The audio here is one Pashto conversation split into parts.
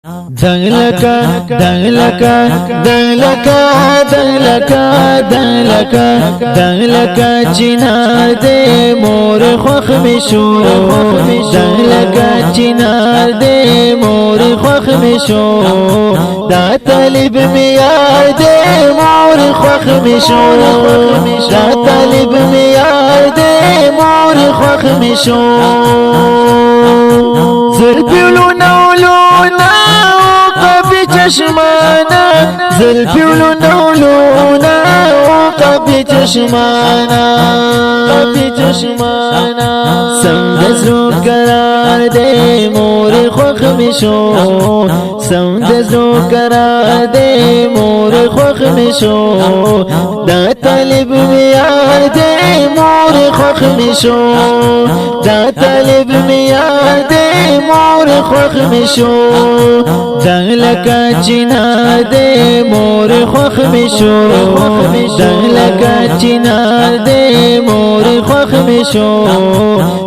دنگلکا دنگلکا دنگلکا دنگلکا دنگلکا دنگلکا چنار دے مور خوخ مشو دنگلکا چنار دے مور خوخ مشو دا طالب میار دے مور خوخ مشو دا طالب میار دے مور خوخ مشو زلفیولو نولونا چشمانا زلفیولو نولونا قبی چشمانا سمدزرو قرار دے مور خوخ مشو سمدزرو قرار دے مور خوخ مشو دا طالب میار دے مور خوخ مشو دا طالب میار دے مور خوخ مشو دنگلکا چنار دے مور خوخ مشو دنگلکا چنار دے مور خوخ مشو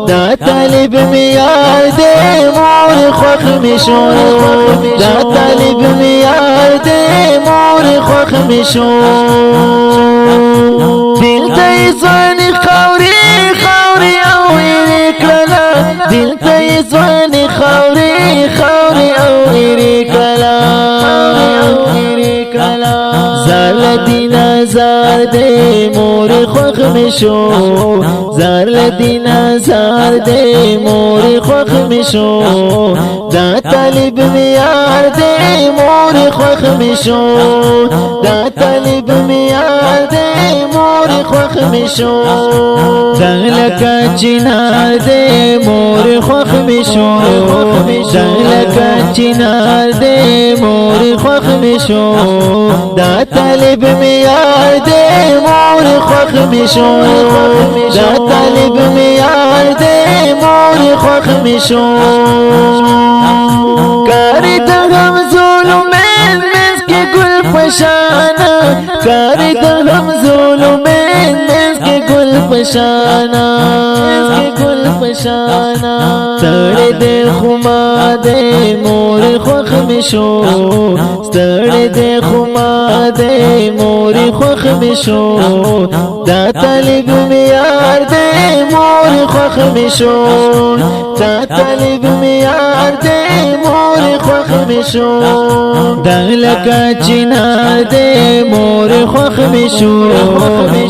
دا طالب میار دے مور خوخ مشو دا طالب میار دے مور خوخ مشو دل تی زوانی خوری خوری او ایری کلا دل تی زوانی خوری خوری او ایری زار لدینا زار دے مور خوخ مشو زار لدینا زار دے مور خوخ مشو دا طالب میار دے مور خوخ مشو دا طالب میار دے مور خوخ مشو دنگلکا چنار دے مور خوخ مشو دنگلکا چنار دے مور خوخ مشو دا طالب میار دے مور خوخ مشو دا طالب میار دے مور خوخ مشو کاری دغم ظلمین منز کے گل پشانا کاری دغم ظلمین منز کے گل پشانا ستڑ دے خما دے مور خوخ مشو ستڑ دے خما دے مور خوخ مشو دا طالب میار دے مور خوخ مشو دا طالب میار دے مور خوخ مشو دنگلکا چنار دے مور خوخ مشو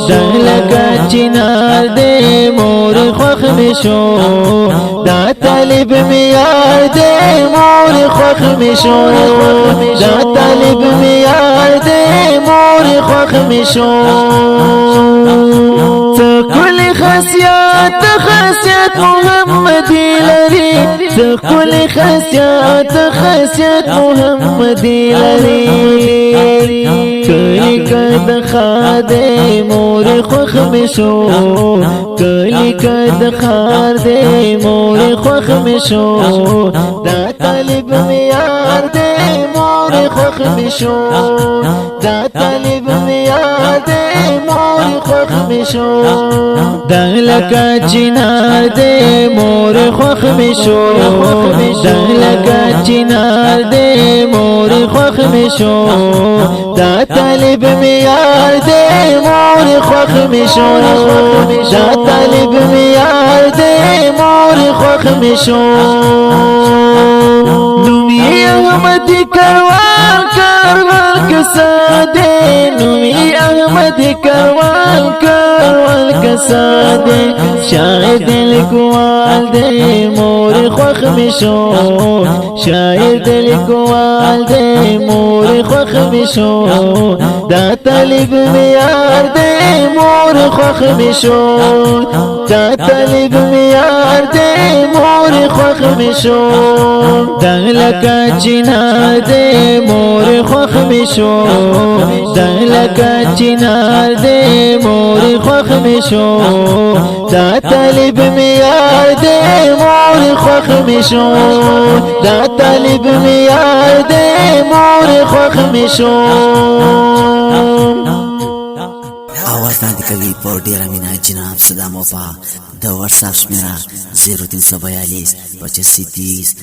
دنگلکا چنار دے مور خوخ مشو دا طالب میار دے مور خوخ مشو دا طالب میار دے مور خوخ مشو تکل خاصیات محمدی لری تکل خاصیات محمدی لری کلی کد خار دے مور خوخ مشو کلی کد خار دے مور خوخ مشو دا طالب میار دے مور خوخ مشو دا طالب میار دے مور خوخ مشو دنگلکا چنار دے مور خوخ مشو دنگلکا چنار دے مور خوخ مشو دا طالب میار دے مور خوخ مشو دا طالب میار دے مور خوخ مشو نومی احمد کروان کروان کسا دے نومی احمد کروان کروان کسا دے شاعر دل کوال دے مور خوخ مشو شاعر دل کوال دے مور خوخ مشو دا طالب میار دے مور خوخ مشو دا طالب میار دے مور خوخ مشو دنگلکا چنار دے مور خوخ مشو دنگلکا چنار دے مور خوخ مشو دا طالب میار دے مور خوخ مشو دا طالب میار دے مور خوخ مشو आवाज नादी कवि पर डेरा मिना जनाब सदाम वफा द व्हाट्सएप मेरा 0342 8530